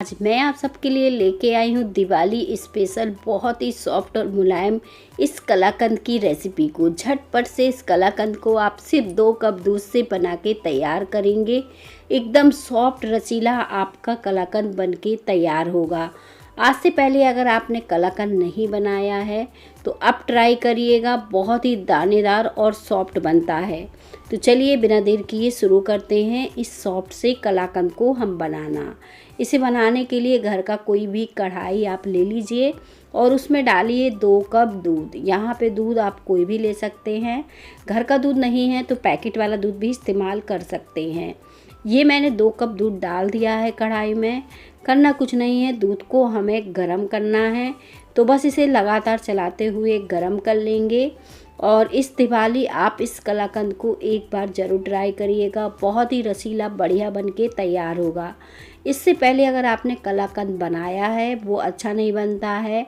आज मैं आप सबके लिए लेके आई हूँ दिवाली स्पेशल बहुत ही सॉफ्ट और मुलायम इस कलाकंद की रेसिपी को। झटपट से इस कलाकंद को आप सिर्फ 2 कप दूध से बना के तैयार करेंगे। एकदम सॉफ्ट रसीला आपका कलाकंद बनके तैयार होगा। आज से पहले अगर आपने कलाकंद नहीं बनाया है तो अब ट्राई करिएगा, बहुत ही दानेदार और सॉफ्ट बनता है। तो चलिए बिना देर किए शुरू करते हैं इस सॉफ्ट से कलाकंद को हम बनाना। इसे बनाने के लिए घर का कोई भी कढ़ाई आप ले लीजिए और उसमें डालिए 2 कप दूध। यहाँ पे दूध आप कोई भी ले सकते हैं, घर का दूध नहीं है तो पैकेट वाला दूध भी इस्तेमाल कर सकते हैं। ये मैंने 2 कप दूध डाल दिया है कढ़ाई में। करना कुछ नहीं है, दूध को हमें गरम करना है, तो बस इसे लगातार चलाते हुए गरम कर लेंगे। और इस दिवाली आप इस कलाकंद को एक बार ज़रूर ट्राई करिएगा, बहुत ही रसीला बढ़िया बन के तैयार होगा। इससे पहले अगर आपने कलाकंद बनाया है वो अच्छा नहीं बनता है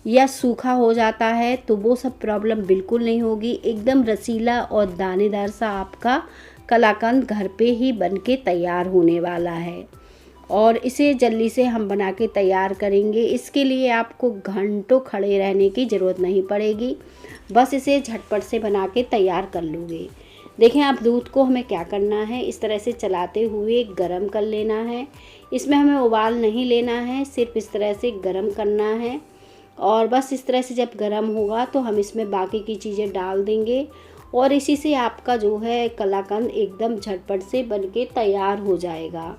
या सूखा हो जाता है तो वो सब प्रॉब्लम बिल्कुल नहीं होगी। एकदम रसीला और दानेदार सा आपका कलाकंद घर पे ही बन के तैयार होने वाला है और इसे जल्दी से हम बना के तैयार करेंगे। इसके लिए आपको घंटों खड़े रहने की ज़रूरत नहीं पड़ेगी, बस इसे झटपट से बना के तैयार कर लोगे। देखें आप दूध को हमें क्या करना है, इस तरह से चलाते हुए गरम कर लेना है। इसमें हमें उबाल नहीं लेना है, सिर्फ इस तरह से गरम करना है। और बस इस तरह से जब गरम होगा तो हम इसमें बाकी की चीज़ें डाल देंगे और इसी से आपका जो है कलाकंद एकदम झटपट से बन के तैयार हो जाएगा।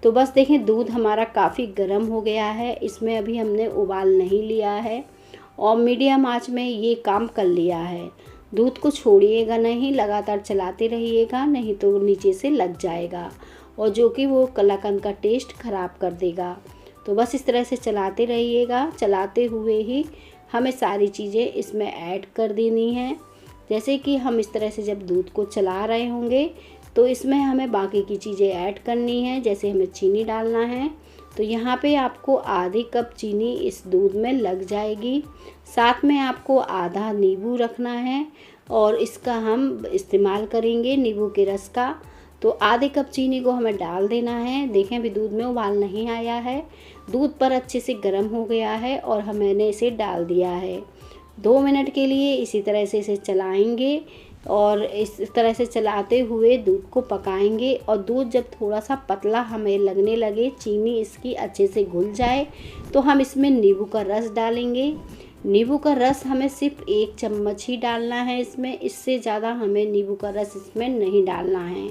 तो बस देखें दूध हमारा काफ़ी गर्म हो गया है, इसमें अभी हमने उबाल नहीं लिया है और मीडियम आंच में ये काम कर लिया है। दूध को छोड़िएगा नहीं, लगातार चलाते रहिएगा, नहीं तो नीचे से लग जाएगा और जो कि वो कलाकंद का टेस्ट ख़राब कर देगा। तो बस इस तरह से चलाते रहिएगा, चलाते हुए ही हमें सारी चीज़ें इसमें ऐड कर देनी है। जैसे कि हम इस तरह से जब दूध को चला रहे होंगे तो इसमें हमें बाकी की चीज़ें ऐड करनी है। जैसे हमें चीनी डालना है तो यहाँ पे आपको आधी कप चीनी इस दूध में लग जाएगी। साथ में आपको आधा नींबू रखना है और इसका हम इस्तेमाल करेंगे नींबू के रस का। तो आधे कप चीनी को हमें डाल देना है। देखें अभी दूध में उबाल नहीं आया है, दूध पर अच्छे से गर्म हो गया है और हमने इसे डाल दिया है। 2 मिनट के लिए इसी तरह से इसे चलाएंगे और इस तरह से चलाते हुए दूध को पकाएंगे। और दूध जब थोड़ा सा पतला हमें लगने लगे, चीनी इसकी अच्छे से घुल जाए, तो हम इसमें नींबू का रस डालेंगे। नींबू का रस हमें सिर्फ 1 चम्मच ही डालना है इसमें, इससे ज़्यादा हमें नींबू का रस इसमें नहीं डालना है।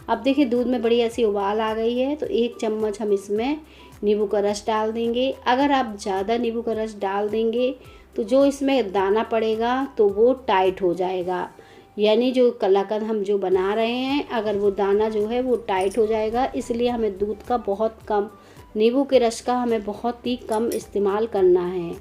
अब देखिए दूध में बढ़िया सी उबाल आ गई है तो 1 चम्मच हम इसमें नींबू का रस डाल देंगे। अगर आप ज़्यादा नींबू का रस डाल देंगे तो जो इसमें दाना पड़ेगा तो वो टाइट हो जाएगा, यानी जो कलाकंद हम जो बना रहे हैं अगर वो दाना जो है वो टाइट हो जाएगा। इसलिए हमें दूध का बहुत कम, नींबू के रस का हमें बहुत ही कम इस्तेमाल करना है।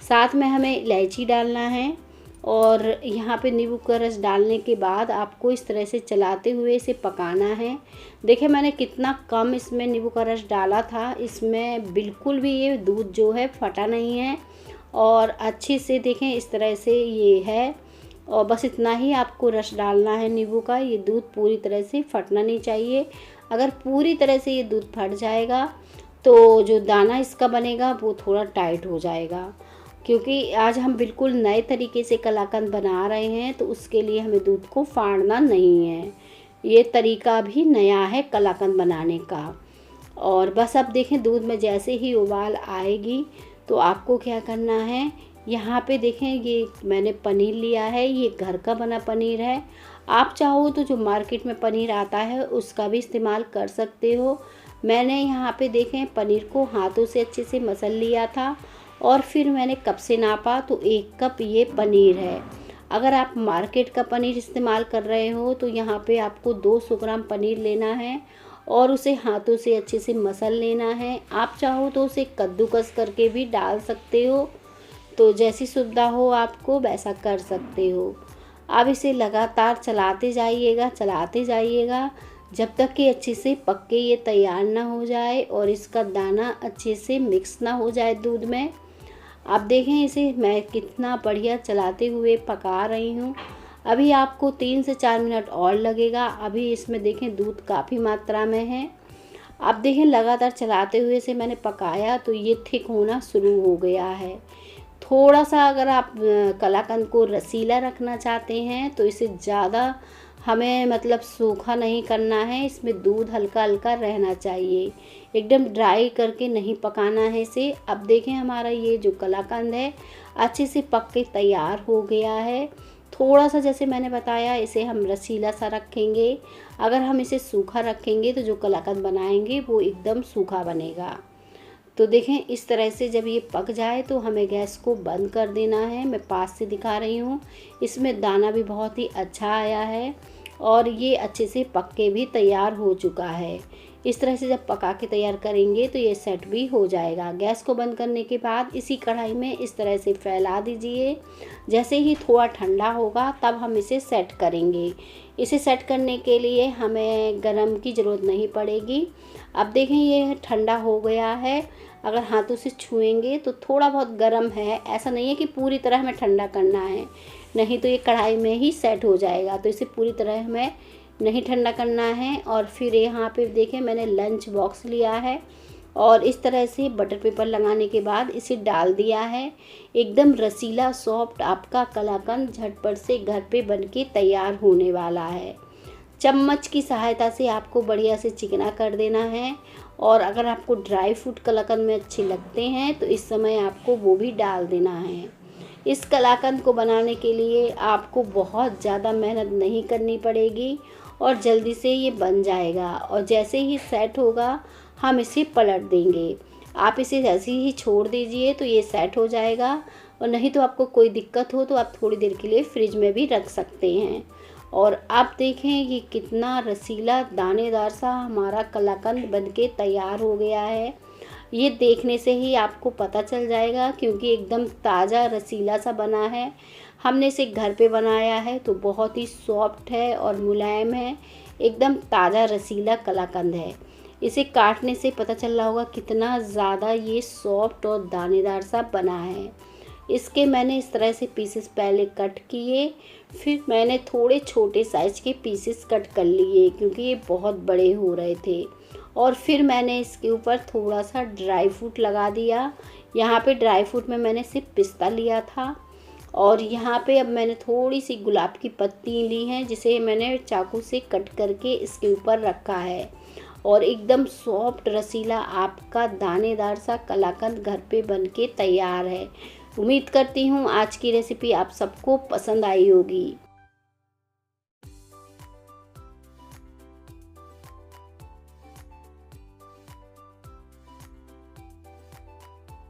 साथ में हमें इलायची डालना है और यहाँ पे नींबू का रस डालने के बाद आपको इस तरह से चलाते हुए इसे पकाना है। देखिए मैंने कितना कम इसमें नींबू का रस डाला था, इसमें बिल्कुल भी ये दूध जो है फटा नहीं है और अच्छे से देखें इस तरह से ये है। और बस इतना ही आपको रस डालना है नींबू का, ये दूध पूरी तरह से फटना नहीं चाहिए। अगर पूरी तरह से ये दूध फट जाएगा तो जो दाना इसका बनेगा वो थोड़ा टाइट हो जाएगा। क्योंकि आज हम बिल्कुल नए तरीके से कलाकंद बना रहे हैं तो उसके लिए हमें दूध को फाड़ना नहीं है, ये तरीका भी नया है कलाकंद बनाने का। और बस अब देखें दूध में जैसे ही उबाल आएगी तो आपको क्या करना है, यहाँ पे देखें ये मैंने पनीर लिया है, ये घर का बना पनीर है। आप चाहो तो जो मार्केट में पनीर आता है उसका भी इस्तेमाल कर सकते हो। मैंने यहाँ पे देखें पनीर को हाथों से अच्छे से मसल लिया था और फिर मैंने कप से नापा तो 1 कप ये पनीर है। अगर आप मार्केट का पनीर इस्तेमाल कर रहे हो तो यहाँ पे आपको 200 ग्राम पनीर लेना है और उसे हाथों से अच्छे से मसल लेना है। आप चाहो तो उसे कद्दूकस करके भी डाल सकते हो, तो जैसी सुविधा हो आपको वैसा कर सकते हो। अब इसे लगातार चलाते जाइएगा जब तक कि अच्छे से पक के ये तैयार ना हो जाए और इसका दाना अच्छे से मिक्स ना हो जाए दूध में। आप देखें इसे मैं कितना बढ़िया चलाते हुए पका रही हूँ। अभी आपको 3 से 4 मिनट और लगेगा। अभी इसमें देखें दूध काफ़ी मात्रा में है। अब देखें लगातार चलाते हुए से मैंने पकाया तो ये थिक होना शुरू हो गया है। थोड़ा सा अगर आप कलाकंद को रसीला रखना चाहते हैं तो इसे ज़्यादा हमें मतलब सूखा नहीं करना है, इसमें दूध हल्का हल्का रहना चाहिए, एकदम ड्राई करके नहीं पकाना है इसे। अब देखें हमारा ये जो कलाकंद है अच्छे से पक के तैयार हो गया है। थोड़ा सा जैसे मैंने बताया इसे हम रसीला सा रखेंगे, अगर हम इसे सूखा रखेंगे तो जो कलाकंद बनाएंगे वो एकदम सूखा बनेगा। तो देखें इस तरह से जब ये पक जाए तो हमें गैस को बंद कर देना है। मैं पास से दिखा रही हूँ, इसमें दाना भी बहुत ही अच्छा आया है और ये अच्छे से पक के भी तैयार हो चुका है। इस तरह से जब पका के तैयार करेंगे तो ये सेट भी हो जाएगा। गैस को बंद करने के बाद इसी कढ़ाई में इस तरह से फैला दीजिए। जैसे ही थोड़ा ठंडा होगा तब हम इसे सेट करेंगे। इसे सेट करने के लिए हमें गरम की ज़रूरत नहीं पड़ेगी। अब देखें ये ठंडा हो गया है, अगर हाथों से छुएंगे तो थोड़ा बहुत गर्म है, ऐसा नहीं है कि पूरी तरह हमें ठंडा करना है, नहीं तो ये कढ़ाई में ही सेट हो जाएगा। तो इसे पूरी तरह हमें नहीं ठंडा करना है। और फिर यहाँ पे देखें मैंने लंच बॉक्स लिया है और इस तरह से बटर पेपर लगाने के बाद इसे डाल दिया है। एकदम रसीला सॉफ्ट आपका कलाकंद झटपट से घर पे बनके तैयार होने वाला है। चम्मच की सहायता से आपको बढ़िया से चिकना कर देना है। और अगर आपको ड्राई फ्रूट कलाकंद में अच्छे लगते हैं तो इस समय आपको वो भी डाल देना है। इस कलाकंद को बनाने के लिए आपको बहुत ज़्यादा मेहनत नहीं करनी पड़ेगी और जल्दी से ये बन जाएगा। और जैसे ही सेट होगा हम इसे पलट देंगे। आप इसे ऐसे ही छोड़ दीजिए तो ये सेट हो जाएगा, और नहीं तो आपको कोई दिक्कत हो तो आप थोड़ी देर के लिए फ्रिज में भी रख सकते हैं। और आप देखें ये कितना रसीला दानेदार सा हमारा कलाकंद बनके तैयार हो गया है। ये देखने से ही आपको पता चल जाएगा, क्योंकि एकदम ताज़ा रसीला सा बना है। हमने इसे घर पे बनाया है तो बहुत ही सॉफ्ट है और मुलायम है, एकदम ताज़ा रसीला कलाकंद है। इसे काटने से पता चल रहा होगा कितना ज़्यादा ये सॉफ्ट और दानेदार सा बना है। इसके मैंने इस तरह से पीसेस पहले कट किए, फिर मैंने थोड़े छोटे साइज़ के पीसेस कट कर लिए क्योंकि ये बहुत बड़े हो रहे थे। और फिर मैंने इसके ऊपर थोड़ा सा ड्राई फ्रूट लगा दिया। यहाँ पे ड्राई फ्रूट में मैंने सिर्फ पिस्ता लिया था। और यहाँ पे अब मैंने थोड़ी सी गुलाब की पत्ती ली हैं, जिसे मैंने चाकू से कट करके इसके ऊपर रखा है। और एकदम सॉफ्ट रसीला आपका दानेदार सा कलाकंद घर पे बनके तैयार है। उम्मीद करती हूँ आज की रेसिपी आप सबको पसंद आई होगी।